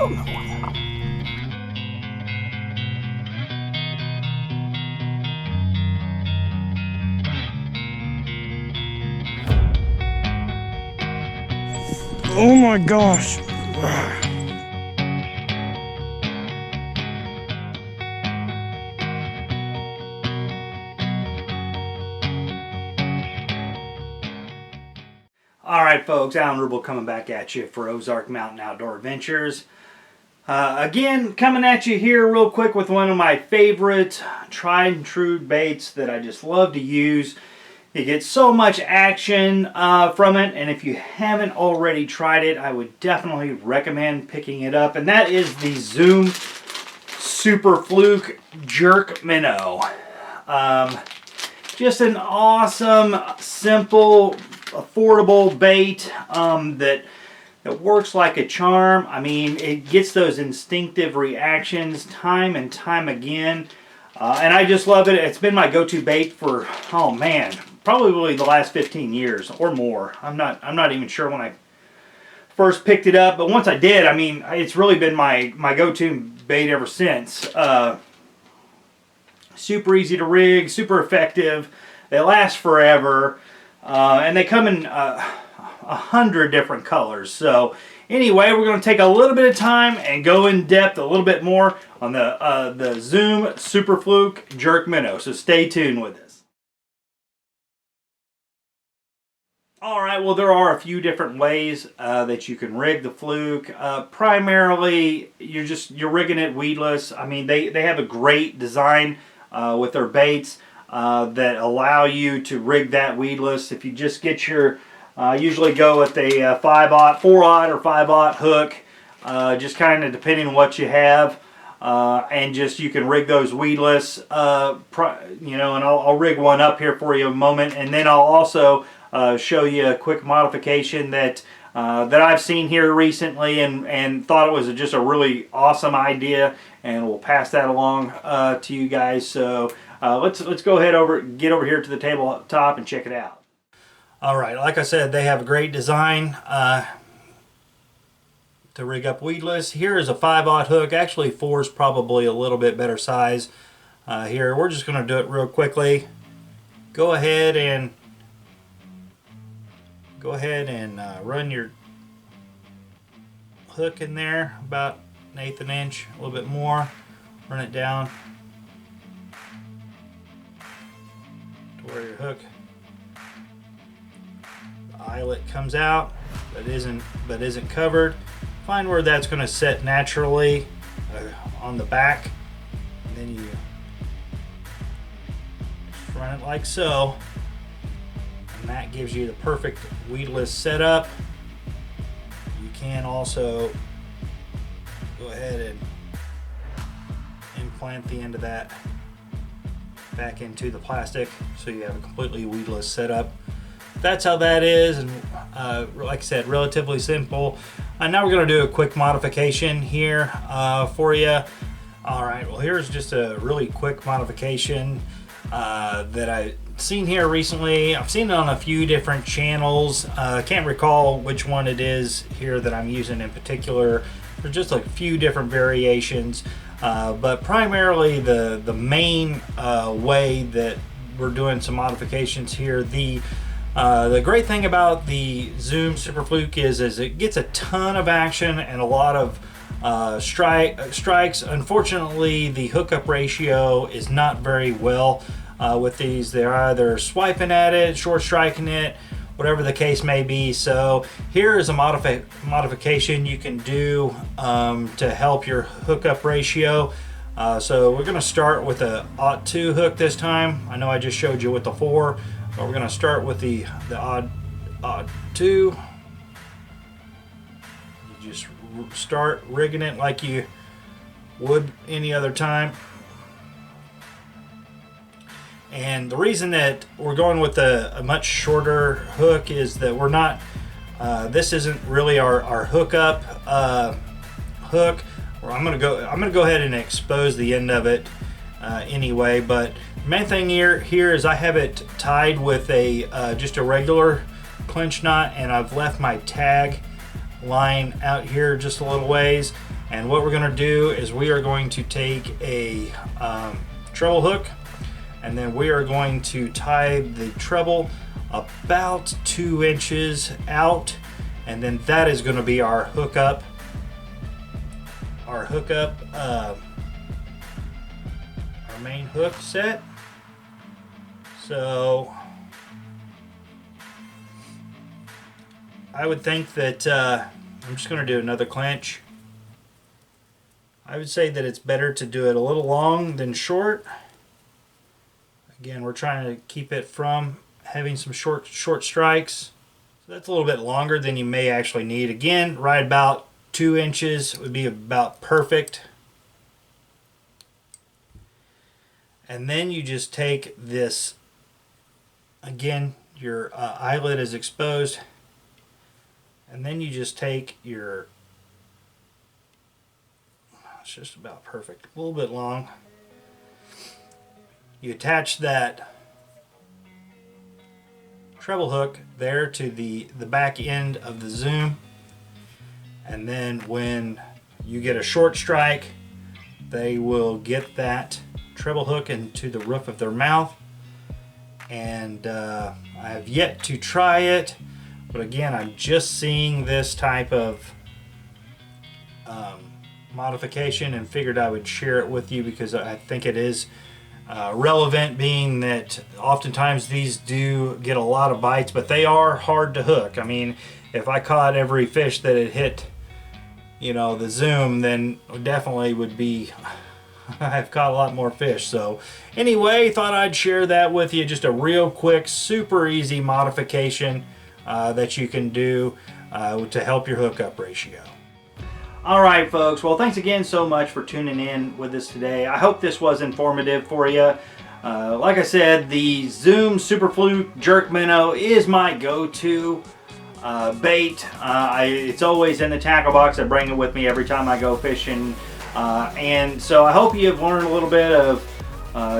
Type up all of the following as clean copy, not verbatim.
Oh no. Oh my gosh. Alright folks, Alan Rubel coming back at you for Ozark Mountain Outdoor Adventures. Again, coming at you here real quick with one of my favorite tried and true baits that I just love to use. You get so much action from it, and if you haven't already tried it, I would definitely recommend picking it up. And that is the Zoom Super Fluke Jerk Minnow. Just an awesome, simple, affordable bait that works like a charm. I mean, it gets those instinctive reactions time and time again. And I just love it. It's been my go-to bait for, oh man, probably the last 15 years or more. I'm not even sure when I first picked it up, but once I did, I mean, it's really been my go-to bait ever since. Super easy to rig, super effective. They last forever, and they come in 100 different colors. So anyway, we're going to take a little bit of time and go in depth a little bit more on the Zoom Super Fluke Jerk Minnow. So stay tuned with us. Alright, well there are a few different ways that you can rig the Fluke. Primarily, you're rigging it weedless. I mean, they have a great design with their baits that allow you to rig that weedless. If you just get your, usually go with a 5/0, 4/0 or 5/0 hook, just kind of depending on what you have. And just you can rig those weedless, you know, and I'll rig one up here for you in a moment, and then I'll also show you a quick modification that I've seen here recently and thought it was just a really awesome idea, and we'll pass that along to you guys. So let's go ahead get over here to the tabletop and check it out. All right, like I said, they have a great design to rig up weedless. Here is a 5/0 hook. Actually, 4 is probably a little bit better size. Here, we're just going to do it real quickly. Go ahead and run your hook in there about 1/8 an inch, a little bit more. Run it down to where your hook eyelet comes out, but isn't covered. Find where that's going to set naturally on the back, and then you just run it like so, and that gives you the perfect weedless setup. You can also go ahead and implant the end of that back into the plastic so you have a completely weedless setup. That's how that is, and like I said, relatively simple. Now we're going to do a quick modification here for you. Alright, well here's just a really quick modification that I've seen here recently. I've seen it on a few different channels. I can't recall which one it is here that I'm using in particular. There's just a few different variations, but primarily the main way that we're doing some modifications here. The great thing about the Zoom Super Fluke is it gets a ton of action and a lot of strikes. Unfortunately, the hookup ratio is not very well with these. They're either swiping at it, short striking it, whatever the case may be. So here is a modification you can do to help your hookup ratio. So we're going to start with a 0.2 hook this time. I know I just showed you with the 4. But we're going to start with the odd 2. You just start rigging it like you would any other time. And the reason that we're going with a much shorter hook is that we're not, this isn't really our hookup hook. I'm going to go ahead and expose the end of it anyway, but the main thing here is I have it tied with a just a regular clinch knot, and I've left my tag line out here just a little ways. And what we're going to do is we are going to take a treble hook, and then we are going to tie the treble about 2 inches out, and then that is going to be our hookup. Our main hook set. So I would think that I'm just going to do another clench. I would say that it's better to do it a little long than short. Again, we're trying to keep it from having some short strikes. So that's a little bit longer than you may actually need. Again, right about 2 inches would be about perfect. And then you just take this, again, your eyelet is exposed, and then you just take your, it's just about perfect, a little bit long. You attach that treble hook there to the back end of the zoom, and then when you get a short strike, they will get that treble hook into the roof of their mouth. And I have yet to try it, but again, I'm just seeing this type of modification and figured I would share it with you because I think it is relevant, being that oftentimes these do get a lot of bites, but they are hard to hook. I mean, if I caught every fish that had hit, you know, the zoom, then definitely would be I've caught a lot more fish. So anyway, thought I'd share that with you. Just a real quick, super easy modification that you can do to help your hookup ratio. All right, folks. Well, thanks again so much for tuning in with us today. I hope this was informative for you. Like I said, the Zoom Super Fluke Jerk Minnow is my go-to bait. It's always in the tackle box. I bring it with me every time I go fishing. And so I hope you've learned a little bit of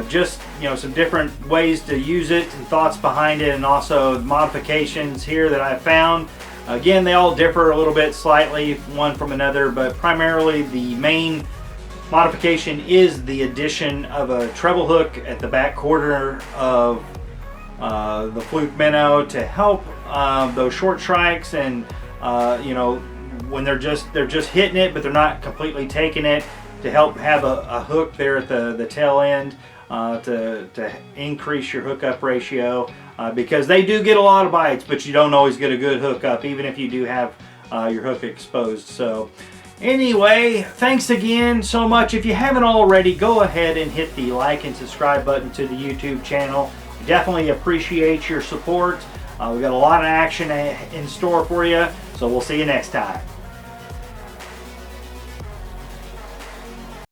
just, you know, some different ways to use it and thoughts behind it, and also modifications here that I found. Again, they all differ a little bit slightly one from another, but primarily the main modification is the addition of a treble hook at the back quarter of the Fluke minnow to help those short strikes, and you know, when they're just hitting it but they're not completely taking it, to help have a hook there at the tail end to increase your hookup ratio, because they do get a lot of bites, but you don't always get a good hookup even if you do have your hook exposed. So anyway, thanks again so much. If you haven't already, go ahead and hit the like and subscribe button to the YouTube channel. Definitely appreciate your support. We've got a lot of action in store for you, so we'll see you next time.